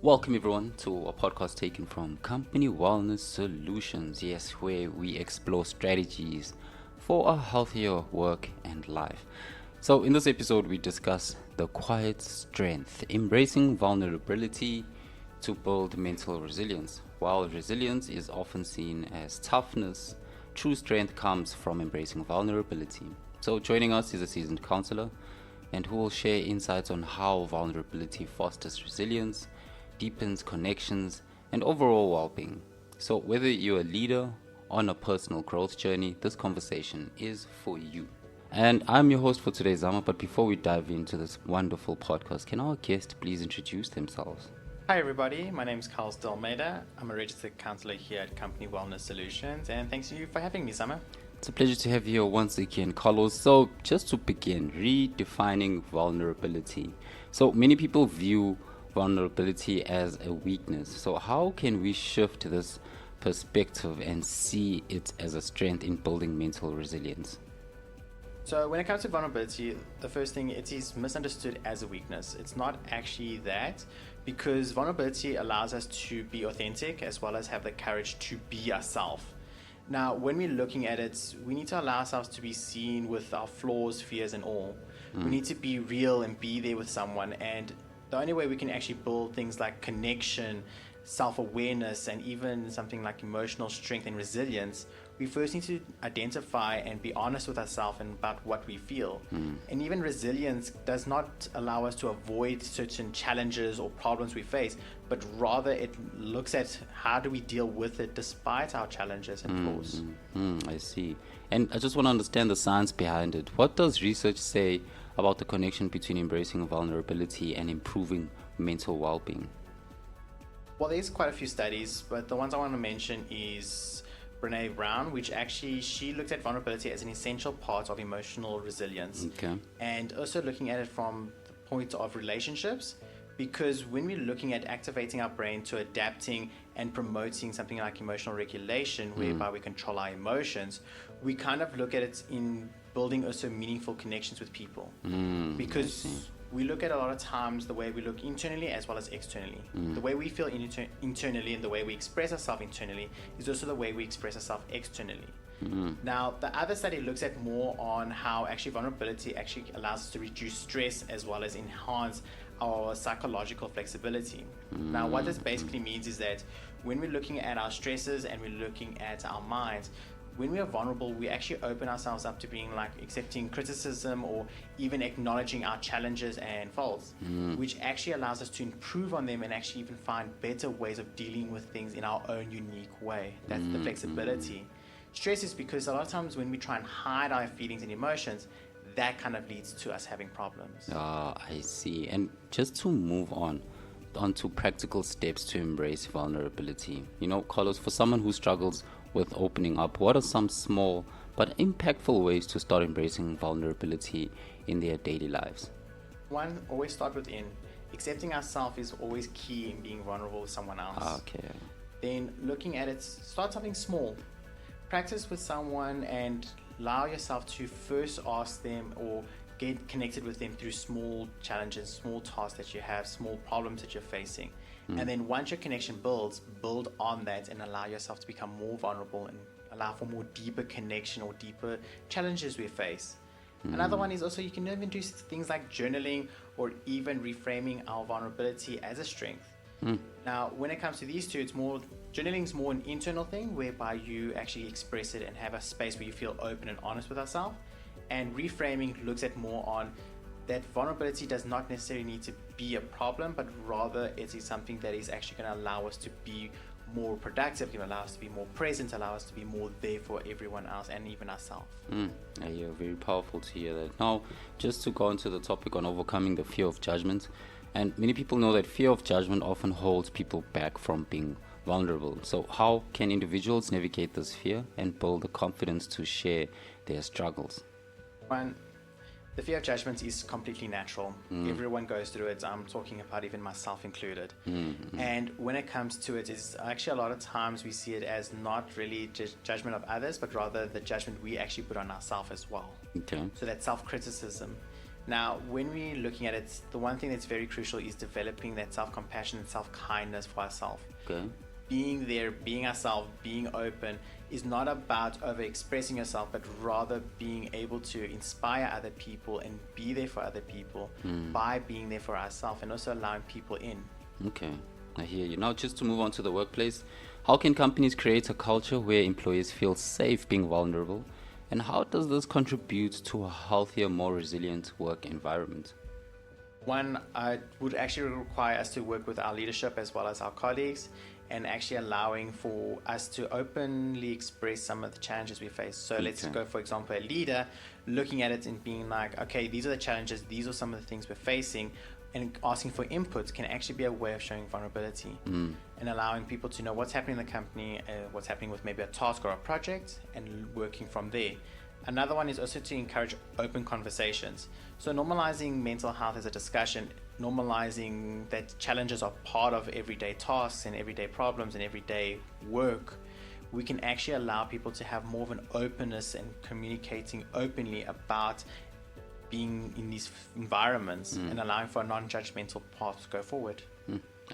Welcome everyone to a podcast taken from Company Wellness Solutions. Yes, where we explore strategies for a healthier work and life. So in this episode we discuss the quiet strength, embracing vulnerability to build mental resilience. While resilience is often seen as toughness, true strength comes from embracing vulnerability. So joining us is a seasoned counselor and who will share insights on how vulnerability fosters resilience, deepens connections, and overall well-being. So whether you're a leader on a personal growth journey, this conversation is for you. And I'm your host for today, Zama, but before we dive into this wonderful podcast, can our guests please introduce themselves? Hi everybody, my name is Carlos Delmeda. I'm a registered counselor here at Company Wellness Solutions, and thanks you for having me, Summer. It's a pleasure to have you here once again, Carlos. So just to begin, redefining vulnerability. So many people view vulnerability as a weakness. So how can we shift this perspective and see it as a strength in building mental resilience? So when it comes to vulnerability, the first thing, it is misunderstood as a weakness. It's not actually that, because vulnerability allows us to be authentic as well as have the courage to be ourselves. Now, when we're looking at it, we need to allow ourselves to be seen with our flaws, fears, and all. We need to be real and be there with someone. And the only way we can actually build things like connection, self-awareness, and even something like emotional strength and resilience, we first need to identify and be honest with ourselves and about what we feel. And even resilience does not allow us to avoid certain challenges or problems we face, but rather it looks at how do we deal with it despite our challenges and flaws. I see. And I just want to understand the science behind it. What does research say about the connection between embracing vulnerability and improving mental well-being? Well, there's quite a few studies, but the ones I want to mention is Brene Brown, which actually she looked at vulnerability as an essential part of emotional resilience. Okay. And also looking at it from the point of relationships, because when we're looking at activating our brain to adapting and promoting something like emotional regulation, whereby we control our emotions, we kind of look at it in building also meaningful connections with people. Because we look at a lot of times the way we look internally as well as externally. The way we feel internally and the way we express ourselves internally is also the way we express ourselves externally. Now, the other study looks at more on how actually vulnerability actually allows us to reduce stress as well as enhance our psychological flexibility. Now, what this basically means is that when we're looking at our stresses and we're looking at our minds, when we are vulnerable, we actually open ourselves up to being like accepting criticism or even acknowledging our challenges and faults, which actually allows us to improve on them and actually even find better ways of dealing with things in our own unique way. That's the flexibility. Stress is because a lot of times when we try and hide our feelings and emotions, that kind of leads to us having problems. I see. And just to move onto practical steps to embrace vulnerability. You know, Carlos, for someone who struggles with opening up, what are some small but impactful ways to start embracing vulnerability in their daily lives? One, always start within. Accepting ourselves is always key in being vulnerable with someone else. Okay. Then looking at it, start something small. Practice with someone and allow yourself to first ask them or get connected with them through small challenges, small tasks that you have, small problems that you're facing. And then once your connection builds, build on that and allow yourself to become more vulnerable and allow for more deeper connection or deeper challenges we face. Another one is also you can even do things like journaling or even reframing our vulnerability as a strength. Now, when it comes to these two, it's more, journaling is more an internal thing whereby you actually express it and have a space where you feel open and honest with ourselves. And reframing looks at more on that vulnerability does not necessarily need to be a problem, but rather it is something that is actually going to allow us to be more productive, can allow us to be more present, allow us to be more there for everyone else and even ourselves. Yeah, very powerful to hear that. Now, just to go into the topic on overcoming the fear of judgment, and many people know that fear of judgment often holds people back from being vulnerable. So how can individuals navigate this fear and build the confidence to share their struggles? One, the fear of judgment is completely natural. Everyone goes through it. I'm talking about even myself included. And when it comes to it, is actually a lot of times we see it as not really just judgment of others, but rather the judgment we actually put on ourselves as well. Okay. So that self-criticism. Now, when we're looking at it, the one thing that's very crucial is developing that self-compassion and self-kindness for ourselves. Okay. Being there, being ourselves, being open is not about over-expressing yourself, but rather being able to inspire other people and be there for other people by being there for ourselves and also allowing people in. Okay, I hear you. Now, just to move on to the workplace, how can companies create a culture where employees feel safe being vulnerable? And how does this contribute to a healthier, more resilient work environment? One, would actually require us to work with our leadership as well as our colleagues and actually allowing for us to openly express some of the challenges we face. So let's go, for example, a leader looking at it and being like, okay, these are the challenges, these are some of the things we're facing, and asking for input can actually be a way of showing vulnerability and allowing people to know what's happening in the company, what's happening with maybe a task or a project, and working from there. Another one is also to encourage open conversations. So normalizing mental health as a discussion, normalizing that challenges are part of everyday tasks and everyday problems and everyday work, we can actually allow people to have more of an openness and communicating openly about being in these environments and allowing for a non-judgmental path to go forward.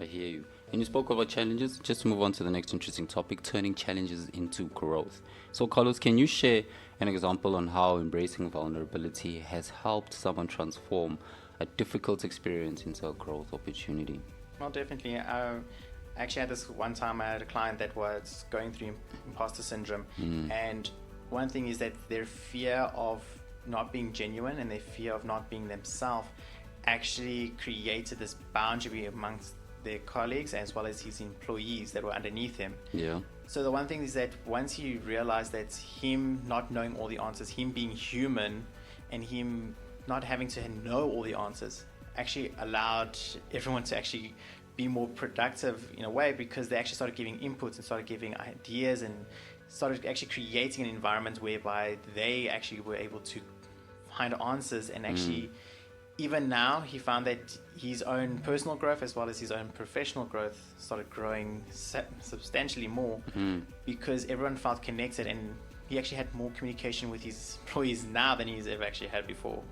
I hear you. And you spoke about challenges. Just to move on to the next interesting topic, turning challenges into growth. So, Carlos, can you share an example on how embracing vulnerability has helped someone transform a difficult experience into a growth opportunity? Well, definitely. I actually had this one time, I had a client that was going through imposter syndrome. And one thing is that their fear of not being genuine and their fear of not being themselves actually created this boundary amongst their colleagues as well as his employees that were underneath him. Yeah. So the one thing is that once he realized that him not knowing all the answers, him being human and him not having to know all the answers, actually allowed everyone to actually be more productive in a way, because they actually started giving inputs and started giving ideas and started actually creating an environment whereby they actually were able to find answers. And actually even now he found that his own personal growth as well as his own professional growth started growing substantially more because everyone felt connected, and he actually had more communication with his employees now than he's ever actually had before.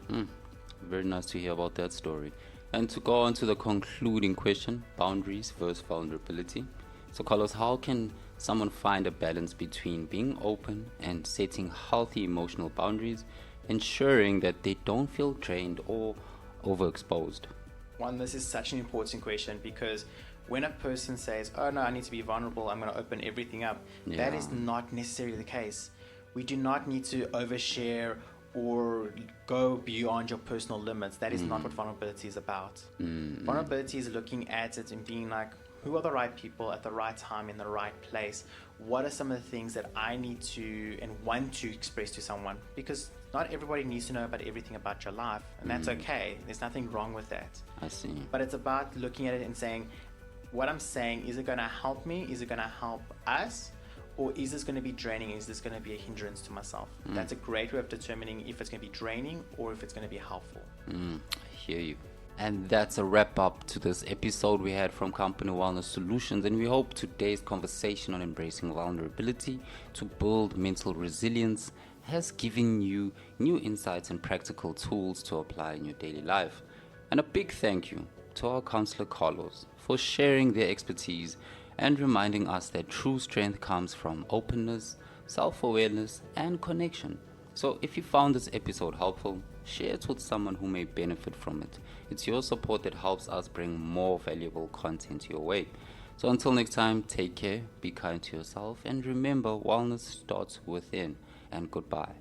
Very nice to hear about that story. And to go on to the concluding question, boundaries versus vulnerability. So Carlos, how can someone find a balance between being open and setting healthy emotional boundaries, ensuring that they don't feel drained or overexposed? One, this is such an important question, because when a person says, oh no, I need to be vulnerable, I'm going to open everything up, that is not necessarily the case. We do not need to overshare or go beyond your personal limits. That is not what vulnerability is about. Vulnerability is looking at it and being like, who are the right people at the right time in the right place? What are some of the things that I need to and want to express to someone? Because not everybody needs to know about everything about your life, and that's okay. There's nothing wrong with that. I see. But it's about looking at it and saying, what I'm saying, is it going to help me? Is it going to help us? Or is this going to be draining? Is this going to be a hindrance to myself? That's a great way of determining if it's going to be draining or if it's going to be helpful. I hear you. And that's a wrap up to this episode we had from Company Wellness Solutions, and we hope today's conversation on embracing vulnerability to build mental resilience has given you new insights and practical tools to apply in your daily life. And a big thank you to our counselor Carlos for sharing their expertise and reminding us that true strength comes from openness, self-awareness, and connection. So if you found this episode helpful, share it with someone who may benefit from it. It's your support that helps us bring more valuable content your way. So until next time, take care, be kind to yourself, and remember, wellness starts within. And goodbye.